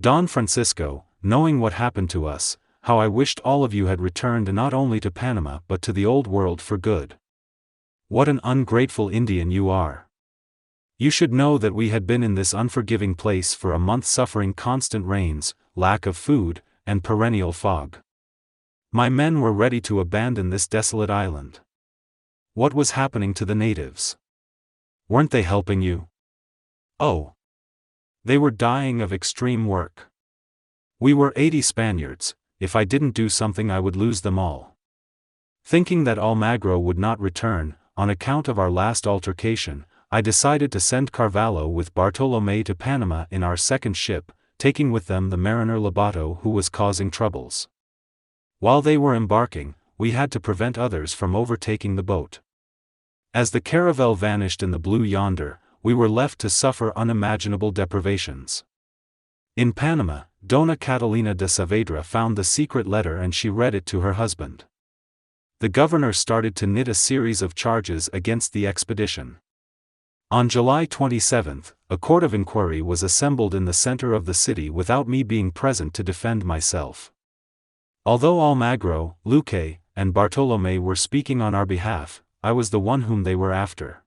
Don Francisco, knowing what happened to us, how I wished all of you had returned not only to Panama but to the old world for good. What an ungrateful Indian you are. You should know that we had been in this unforgiving place for a month suffering constant rains, lack of food, and perennial fog. My men were ready to abandon this desolate island. What was happening to the natives? Weren't they helping you? Oh. They were dying of extreme work. We were 80 Spaniards, if I didn't do something I would lose them all. Thinking that Almagro would not return, on account of our last altercation, I decided to send Carvalho with Bartolomé to Panama in our second ship, taking with them the mariner Lobato who was causing troubles. While they were embarking, we had to prevent others from overtaking the boat. As the caravel vanished in the blue yonder, we were left to suffer unimaginable deprivations. In Panama, Dona Catalina de Saavedra found the secret letter and she read it to her husband. The governor started to knit a series of charges against the expedition. On July 27, a court of inquiry was assembled in the center of the city without me being present to defend myself. Although Almagro, Luque, and Bartolomé were speaking on our behalf, I was the one whom they were after.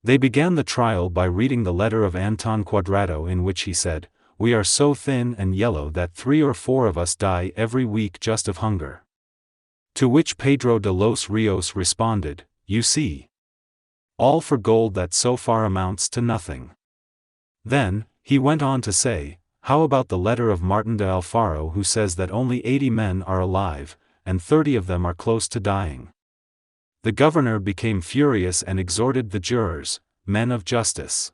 They began the trial by reading the letter of Anton Cuadrado in which he said, "We are so thin and yellow that 3 or 4 of us die every week just of hunger." To which Pedro de los Rios responded, "You see. All for gold that so far amounts to nothing." Then, he went on to say, "How about the letter of Martin de Alfaro who says that only 80 men are alive, and 30 of them are close to dying?" The governor became furious and exhorted the jurors, "Men of justice.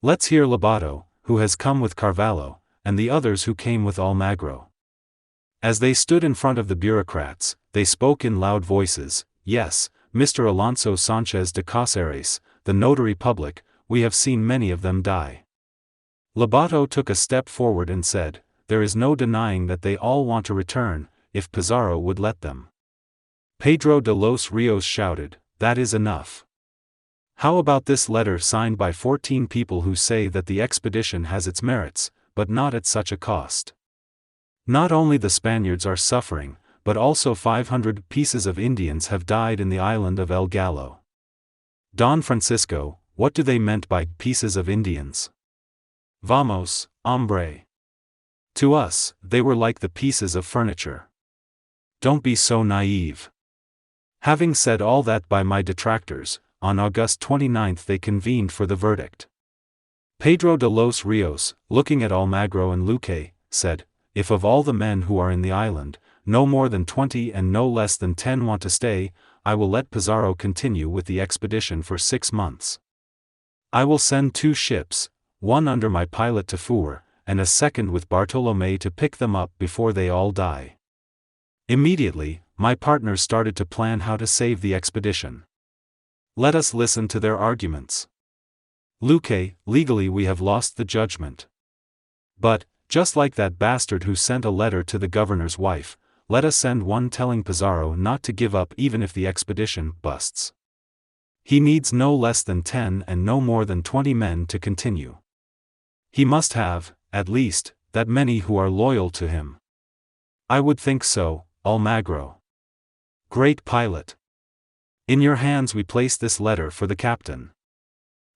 Let's hear Lobato, who has come with Carvalho, and the others who came with Almagro." As they stood in front of the bureaucrats, they spoke in loud voices, "Yes, Mr. Alonso Sánchez de Cáceres, the notary public, we have seen many of them die." Lobato took a step forward and said, "There is no denying that they all want to return, if Pizarro would let them." Pedro de los Rios shouted, "That is enough. How about this letter signed by 14 people who say that the expedition has its merits, but not at such a cost? Not only the Spaniards are suffering, but also 500 pieces of Indians have died in the island of El Gallo. Don Francisco, what do they meant by pieces of Indians? Vamos, hombre. To us, they were like the pieces of furniture. Don't be so naive." Having said all that by my detractors, on August 29 they convened for the verdict. Pedro de los Rios, looking at Almagro and Luque, said, "If of all the men who are in the island, no more than 20 and no less than 10 want to stay, I will let Pizarro continue with the expedition for 6 months. I will send 2 ships, one under my pilot Tafur, and a second with Bartolomé to pick them up before they all die." Immediately, my partners started to plan how to save the expedition. Let us listen to their arguments. Luque, legally we have lost the judgment. But, just like that bastard who sent a letter to the governor's wife, let us send one telling Pizarro not to give up even if the expedition busts. He needs no less than 10 and no more than 20 men to continue. He must have, at least, that many who are loyal to him. I would think so, Almagro. Great pilot. In your hands we place this letter for the captain.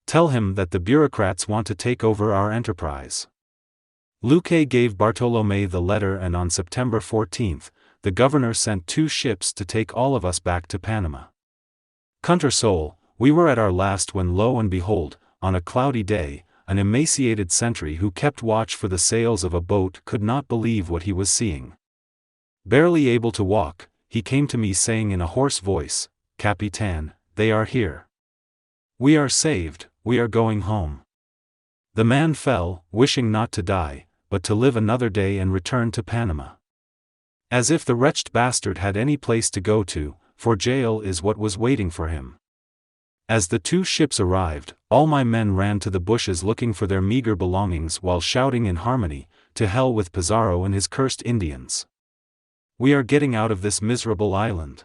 Tell him that the bureaucrats want to take over our enterprise." Luque gave Bartolomé the letter and on September 14, the governor sent 2 ships to take all of us back to Panama. Contersol, we were at our last when lo and behold, on a cloudy day, an emaciated sentry who kept watch for the sails of a boat could not believe what he was seeing. Barely able to walk, he came to me saying in a hoarse voice, "Capitan, they are here. We are saved, we are going home." The man fell, wishing not to die, but to live another day and return to Panama. As if the wretched bastard had any place to go to, for jail is what was waiting for him. As the 2 ships arrived, all my men ran to the bushes looking for their meager belongings while shouting in harmony, "To hell with Pizarro and his cursed Indians. We are getting out of this miserable island."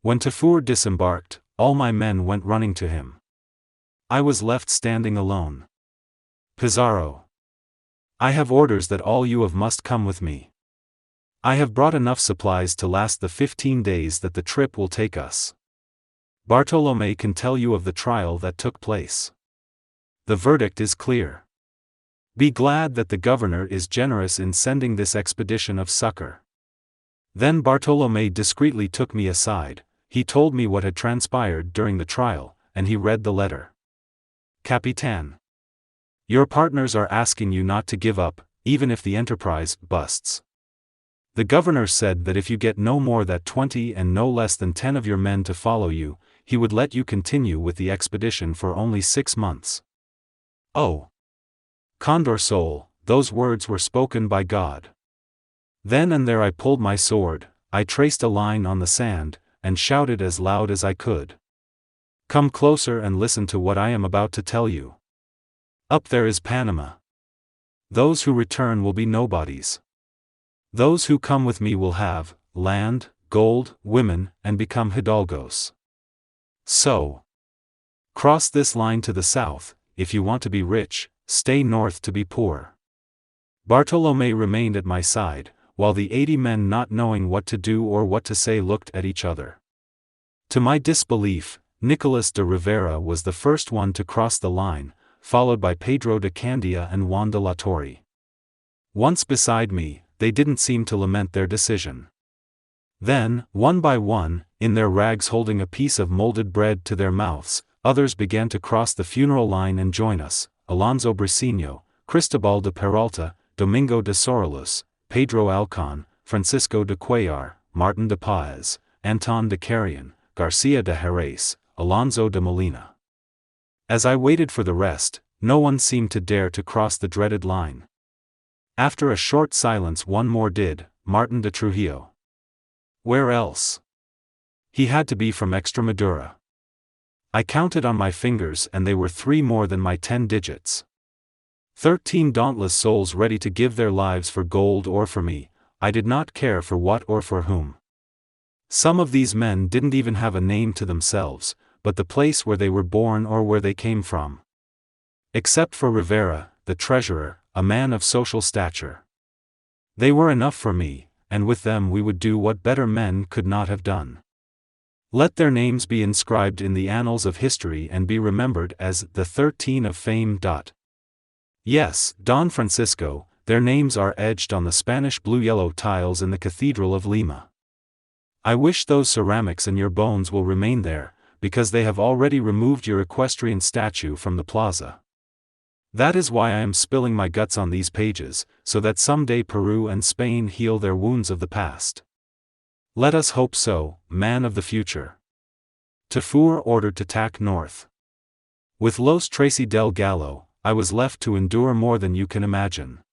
When Tafur disembarked, all my men went running to him. I was left standing alone. "Pizarro! I have orders that all you of must come with me. I have brought enough supplies to last the 15 days that the trip will take us. Bartolome can tell you of the trial that took place. The verdict is clear. Be glad that the governor is generous in sending this expedition of succor. Then Bartolome discreetly took me aside, he told me what had transpired during the trial, and he read the letter. Capitan. Your partners are asking you not to give up, even if the enterprise busts. The governor said that if you get no more than 20 and no less than 10 of your men to follow you, he would let you continue with the expedition for only 6 months. Oh! Condor soul, those words were spoken by God. Then and there I pulled my sword, I traced a line on the sand, and shouted as loud as I could. Come closer and listen to what I am about to tell you. Up there is Panama. Those who return will be nobodies. Those who come with me will have land, gold, women, and become hidalgos. So, cross this line to the south, if you want to be rich, stay north to be poor. Bartolome remained at my side, while the 80 men not knowing what to do or what to say looked at each other. To my disbelief, Nicolas de Rivera was the first one to cross the line, followed by Pedro de Candia and Juan de la Torre. Once beside me, they didn't seem to lament their decision. Then, one by one, in their rags holding a piece of molded bread to their mouths, others began to cross the funeral line and join us: Alonso Briceño, Cristobal de Peralta, Domingo de Sorolus, Pedro Alcon, Francisco de Cuellar, Martin de Páez, Anton de Carrion, Garcia de Jerez, Alonso de Molina. As I waited for the rest, no one seemed to dare to cross the dreaded line. After a short silence one more did, Martin de Trujillo. Where else? He had to be from Extremadura. I counted on my fingers and they were 3 more than my 10 digits. 13 dauntless souls ready to give their lives for gold or for me, I did not care for what or for whom. Some of these men didn't even have a name to themselves, but the place where they were born or where they came from. Except for Rivera, the treasurer, a man of social stature. They were enough for me, and with them we would do what better men could not have done. Let their names be inscribed in the annals of history and be remembered as the 13 of fame. Yes, Don Francisco, their names are etched on the Spanish blue-yellow tiles in the Cathedral of Lima. I wish those ceramics and your bones will remain there, because they have already removed your equestrian statue from the plaza. That is why I am spilling my guts on these pages, so that someday Peru and Spain heal their wounds of the past. Let us hope so, man of the future. Tafur ordered to tack north. With Los Tracy del Gallo, I was left to endure more than you can imagine.